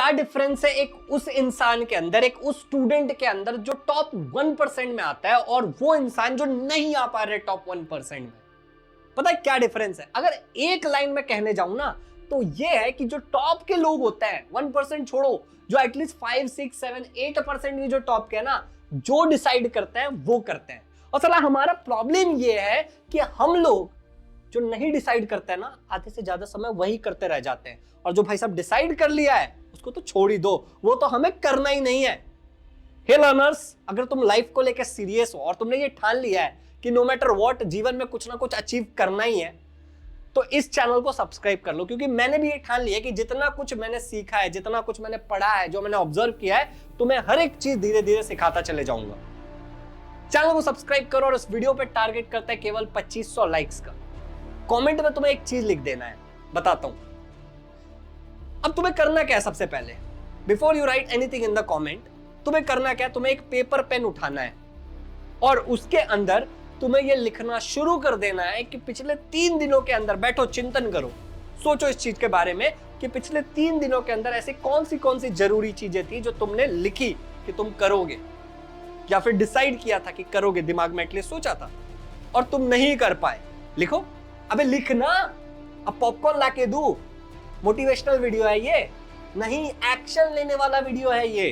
क्या डिफरेंस है एक उस इंसान के अंदर, एक उस स्टूडेंट के अंदर जो टॉप 1% में आता है और वो इंसान जो नहीं आ पा रहे टॉप 1% में? पता है क्या डिफरेंस है? अगर एक लाइन में कहने जाऊं ना तो ये है कि जो टॉप के लोग होते हैं, 1% छोड़ो, जो एटलीस्ट 5, 6, 7, 8% भी जो टॉप के है ना, जो डिसाइड करते हैं वो करते हैं। और साला हमारा प्रॉब्लम ये है कि हम लोग जो नहीं डिसाइड करते हैं ना, आधे से ज्यादा समय वही करते रह जाते हैं। और जो भाई साहब डिसाइड कर लिया है उसको तो छोड़ ही दो, वो तो हमें करना ही नहीं है। हे लर्नर्स, अगर तुम लाइफ को लेकर सीरियस हो और तुमने ये ठान लिया है कि नो मैटर व्हाट जीवन में कुछ ना कुछ अचीव करना ही है, तो इस चैनल को सब्सक्राइब कर लो। क्योंकि मैंने भी ये ठान लिया कि जितना कुछ मैंने सीखा है, जितना कुछ मैंने पढ़ा है, जो मैंने ऑब्जर्व किया है, तो मैं हर एक चीज धीरे धीरे सिखाता चले जाऊंगा। चैनल को सब्सक्राइब करो और इस वीडियो पे टारगेट करता है केवल 2500 लाइक्स का। कमेंट में तुम्हें एक चीज लिख देना है, बताता हूं। अब तुम्हें करना क्या है? सबसे पहले before you right anything in the comment, तुम्हें करना क्या है? तुम्हें एक पेपर पेन उठाना है और उसके अंदर तुम्हें यह लिखना शुरू कर देना है कि पिछले 3 दिनों के अंदर, बैठो चिंतन करो, सोचो इस चीज के बारे में कि पिछले 3 दिनों के अंदर ऐसी कौन सी जरूरी चीजें थी जो तुमने लिखी कि तुम करोगे या फिर डिसाइड किया था कि करोगे, दिमाग में एटलीस्ट सोचा था और तुम नहीं कर पाए। लिखो। अबे लिखना। अब पॉपकॉर्न लाके दूं? मोटिवेशनल वीडियो है ये नहीं, एक्शन लेने वाला वीडियो है ये।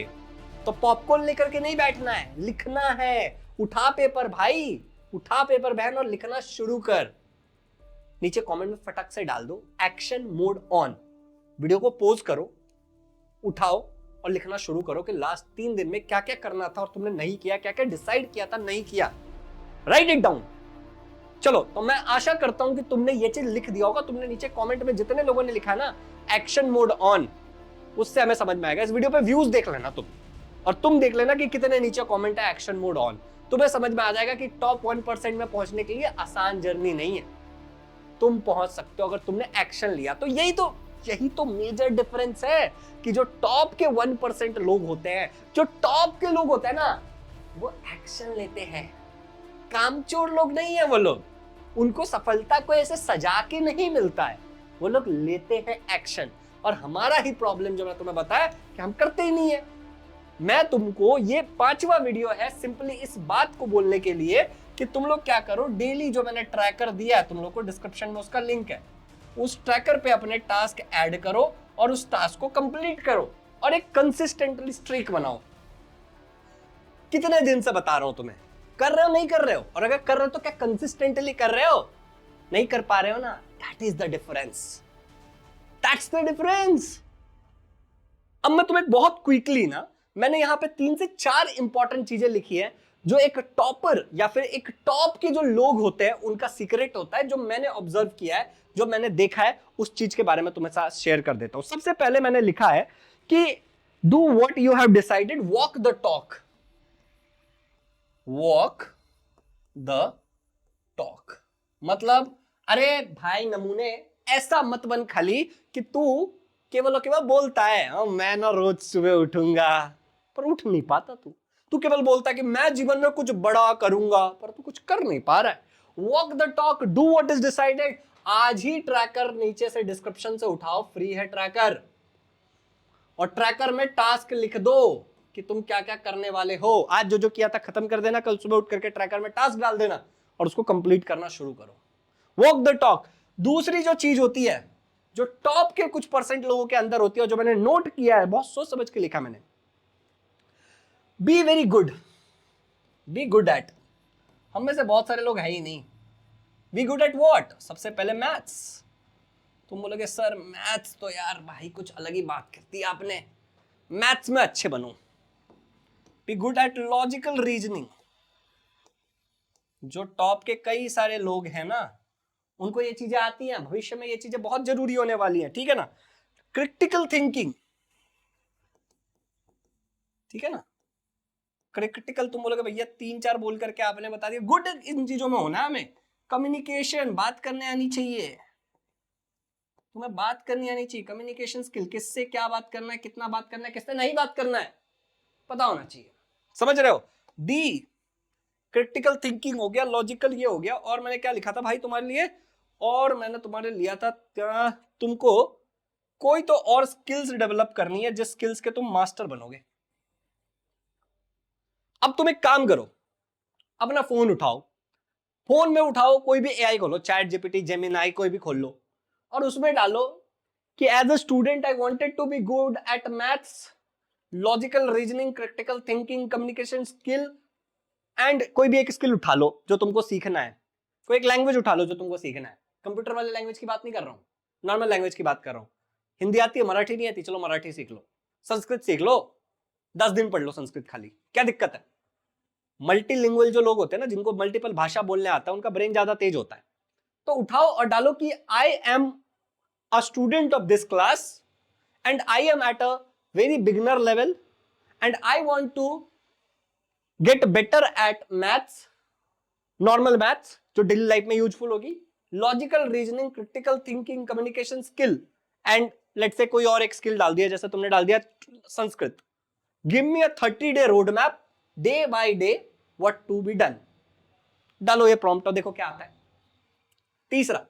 तो पॉपकॉर्न लेकर के नहीं बैठना है, लिखना है। उठा पेपर भाई, उठा पेपर बहन और लिखना शुरू कर। नीचे कमेंट में फटक से डाल दो एक्शन मोड ऑन। वीडियो को पॉज करो, उठाओ और लिखना शुरू करो कि लास्ट 3 दिन में क्या क्या करना था और तुमने नहीं किया, क्या क्या डिसाइड किया था नहीं किया। Right it down. चलो, तो मैं आशा करता हूं कि तुमने ये चीज लिख दिया होगा। तुमने नीचे कमेंट में जितने लोगों ने लिखा है ना एक्शन मोड ऑन, उससे हमें समझ में आएगा। इस वीडियो पे व्यूज देख लेना तुम, और तुम देख लेना कि कितने नीचे कमेंट है एक्शन मोड ऑन। तुम्हें समझ में आ जाएगा कि टॉप 1% में पहुंचने के लिए आसान जर्नी नहीं है, तुम पहुंच सकते हो अगर तुमने एक्शन लिया। तो यही तो मेजर डिफरेंस है कि जो टॉप के 1% लोग होते हैं, जो टॉप के लोग होते हैं ना, वो एक्शन लेते हैं। कामचोर लोग नहीं है वो लोग, उनको सफलता को ऐसे सजा के नहीं मिलता है, वो लोग लेते हैं एक्शन। और हमारा ही प्रॉब्लम जो मैं तुम्हें बताया कि हम करते ही नहीं है। मैं तुमको ये 5वां वीडियो है सिंपली इस बात को बोलने के लिए कि तुम लोग क्या करो, डेली जो मैंने ट्रैकर दिया है तुम लोग को, डिस्क्रिप्शन में उसका लिंक है, उस ट्रैकर पे अपने टास्क ऐड करो और उस टास्क को कंप्लीट करो और एक कंसिस्टेंटली स्ट्रीक बनाओ। कितने दिन से बता रहा हूं तुम्हें, कर रहे हो नहीं कर रहे हो? और अगर कर रहे हो तो क्या कंसिस्टेंटली कर रहे हो? नहीं कर पा रहे हो ना, that is the difference, that's the difference. अब मैं तुम्हें बहुत क्विकली ना, मैंने यहां पे 3 से 4 इंपॉर्टेंट चीजें लिखी है जो एक टॉपर या फिर एक टॉप के जो लोग होते हैं उनका सीक्रेट होता है, जो मैंने ऑब्जर्व किया है, जो मैंने देखा है, उस चीज के बारे में तुम्हें साथ शेयर कर देता हूं। सबसे पहले मैंने लिखा है कि do what you have decided, walk the talk. Walk the talk मतलब, अरे भाई नमूने, ऐसा मत बन खाली कि तू केवल और केवल बोलता है मैं ना रोज सुबह उठूंगा, पर उठ नहीं पाता। तू केवल बोलता है कि मैं जीवन में कुछ बड़ा करूंगा, पर तू कुछ कर नहीं पा रहा है। Walk the talk, do what is decided. आज ही ट्रैकर नीचे से डिस्क्रिप्शन से उठाओ, फ्री है ट्रैकर, और ट्रैकर में टास्क लिख दो कि तुम क्या क्या करने वाले हो। आज जो जो किया था खत्म कर देना, कल सुबह उठ करके ट्रैकर में टास्क डाल देना और उसको कंप्लीट करना शुरू करो। Walk the talk. दूसरी जो चीज होती है जो टॉप के कुछ % लोगों के अंदर होती है, जो मैंने नोट किया है, बहुत सोच समझ के लिखा मैंने, be very good. B good eight. हम में से बहुत सारे लोग है ही नहीं। B good at what? सबसे पहले मैथ्स। तुम बोलोगे सर मैथ्स तो यार भाई कुछ अलग ही बात करती है आपने, मैथ्स में अच्छे बनो। B good eight logical reasoning. जो टॉप के कई सारे लोग हैं ना, उनको ये चीजें आती हैं, भविष्य में ये चीजें बहुत जरूरी होने वाली हैं, ठीक है ना। क्रिटिकल थिंकिंग, ठीक है ना। क्रिटिकल, तुम बोलोगे भैया 3-4 बोल करके आपने बता दिया। गुड इन चीजों में होना हमें। कम्युनिकेशन, बात करने आनी चाहिए, तुम्हें बात करनी आनी चाहिए। कम्युनिकेशन स्किल, किससे क्या बात करना है, कितना बात करना है, किससे नहीं बात करना है, पता होना चाहिए। समझ रहे हो? डी क्रिटिकल थिंकिंग हो गया, लॉजिकल ये हो गया। और मैंने क्या लिखा था भाई तुम्हारे लिए, और मैंने तुम्हारे लिया था तुमको कोई तो और स्किल्स डेवलप करनी है जिस स्किल्स के तुम मास्टर बनोगे। अब तुम एक काम करो, अपना फोन उठाओ, फोन में उठाओ कोई भी एआई खोलो, चैट जीपीटी, जेमिनाई, कोई भी खोल लो, और उसमें डालो कि as a student I wanted to be good at maths, logical reasoning, critical thinking, communication skill, and कोई भी एक स्किल उठा लो जो तुमको सीखना है, कोई एक लैंग्वेज उठा लो जो तुमको सीखना है। कंप्यूटर वाले लैंग्वेज की बात नहीं कर रहा हूं, नॉर्मल लैंग्वेज की बात कर रहा हूं। हिंदी आती है, मराठी नहीं आती, चलो मराठी सीख लो, संस्कृत सीख लो, 10 दिन पढ़ लो संस्कृत खाली, क्या दिक्कत है। मल्टीलिंगुअल जो लोग होते हैं ना, जिनको मल्टीपल भाषा बोलने आता है, उनका ब्रेन ज्यादा तेज होता है। तो उठाओ और डालो कि I am a student of this class and I am at a very beginner level and I want to get better at maths, normal maths जो डेली लाइफ में यूजफुल होगी, logical reasoning, critical thinking, communication skill, and let's say कोई और एक skill डाल दिया, जैसे तुमने डाल दिया Sanskrit. Give me a 30-day road map, day by day what to be done. डालो ये प्रॉम्प्ट और देखो क्या आता है। तीसरा,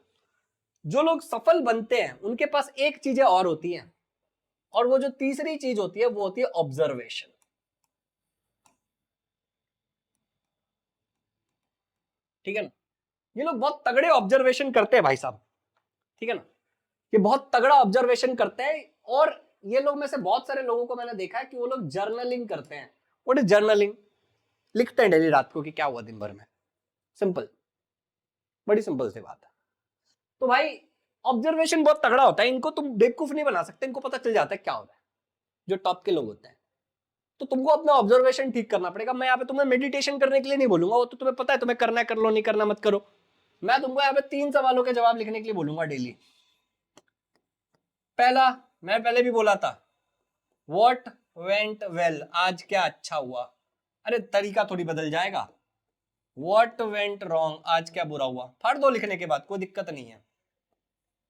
जो लोग सफल बनते हैं उनके पास एक चीजें और होती हैं, और वो जो तीसरी चीज होती है वो होती है ऑब्जर्वेशन। ठीक है ना, ये लोग बहुत तगड़े ऑब्जर्वेशन करते हैं भाई साहब, ठीक है ना, ये बहुत तगड़ा ऑब्जर्वेशन करते हैं। और ये लोग में से बहुत सारे लोगों को मैंने देखा है कि वो लोग जर्नलिंग करते हैं। What is journaling? लिखते हैं डेली रात को कि क्या हुआ दिन भर में, सिंपल, बड़ी सिंपल सी बात है। तो भाई ऑब्जर्वेशन बहुत तगड़ा होता है, इनको तुम बेवकूफ नहीं बना सकते, इनको पता चल जाता है क्या होता है, जो टॉप के लोग होते हैं। तो तुमको अपना ऑब्जर्वेशन ठीक करना पड़ेगा। मैं यहाँ पे तुम्हें मेडिटेशन करने के लिए नहीं बोलूंगा, वो तो तुम्हें पता है, तुम्हें करना है कर लो, नहीं करना मत करो। मैं तुमको यहाँ पे 3 सवालों के जवाब लिखने के लिए बोलूंगा डेली। पहला, मैं पहले भी बोला था, व्हाट वेंट वेल, आज क्या अच्छा हुआ। अरे तरीका थोड़ी बदल जाएगा। व्हाट वेंट रॉन्ग, आज क्या बुरा हुआ। फाड़ दो लिखने के बाद, कोई दिक्कत नहीं है।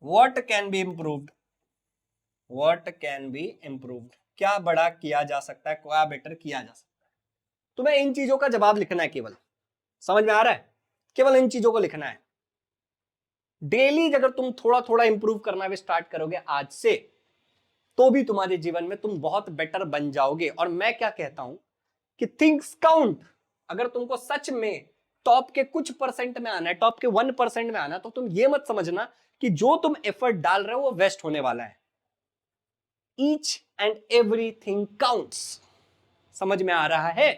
What can be improved, what can be improved, क्या बड़ा किया जा सकता है, क्या बेटर किया जा सकता है। तुम्हें इन चीजों का जवाब लिखना है केवल, समझ में आ रहा है? केवल इन चीजों को लिखना है। डेली अगर तुम थोड़ा थोड़ा इंप्रूव करना भी स्टार्ट करोगे आज से, तो भी तुम्हारे जीवन में तुम बहुत बेटर बन जाओगे। और मैं क्या कहता हूं कि थिंग्स काउंट। अगर तुमको सच में टॉप के कुछ परसेंट में आना है, टॉप के 1% में आना है, तो तुम ये मत समझना कि जो तुम एफर्ट डाल रहे हो वो वेस्ट होने वाला है। Each and everything counts. समझ में आ रहा है?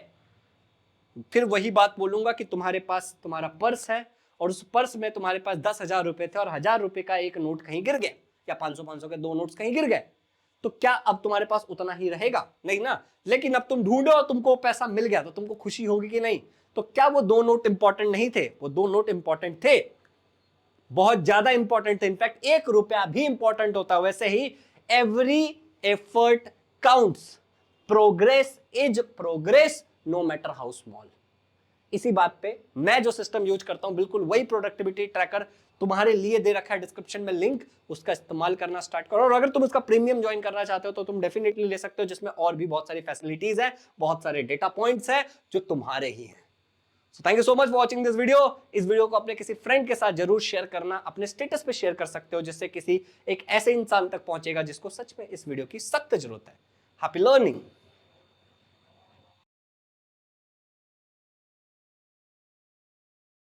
फिर वही बात बोलूंगा कि तुम्हारे पास तुम्हारा पर्स है, और उस पर्स में तुम्हारे पास 10,000 रुपए थे, और 1,000 रुपए का एक नोट कहीं गिर गया, या 500-500 के 2 नोट्स कहीं गिर गए, तो क्या अब तुम्हारे पास उतना ही रहेगा? नहीं ना। लेकिन अब तुम ढूंढो और तुमको पैसा मिल गया, तो तुमको खुशी होगी कि नहीं? तो क्या वो 2 नोट इंपॉर्टेंट नहीं थे? वो 2 नोट इंपॉर्टेंट थे, बहुत ज्यादा इंपॉर्टेंट थे। इनफैक्ट 1 रुपया भी इंपॉर्टेंट होता। वैसे ही every effort counts, progress is progress, no matter how small. इसी बात पे मैं जो सिस्टम यूज करता हूं, बिल्कुल वही प्रोडक्टिविटी ट्रैकर तुम्हारे लिए दे रखा है डिस्क्रिप्शन में लिंक, उसका इस्तेमाल करना स्टार्ट करो। और अगर तुम इसका प्रीमियम ज्वाइन करना चाहते हो तो तुम डेफिनेटली ले सकते हो, जिसमें और भी बहुत सारी फैसिलिटीज है, बहुत सारे डेटा पॉइंट्स है जो तुम्हारे ही हैं। So thank you so much for watching this video. इस वीडियो को अपने किसी फ्रेंड के साथ जरूर शेयर करना, अपने स्टेटस पे शेयर कर सकते हो, जिससे किसी एक ऐसे इंसान तक पहुंचेगा जिसको सच में इस वीडियो की सख्त जरूरत है। Happy learning.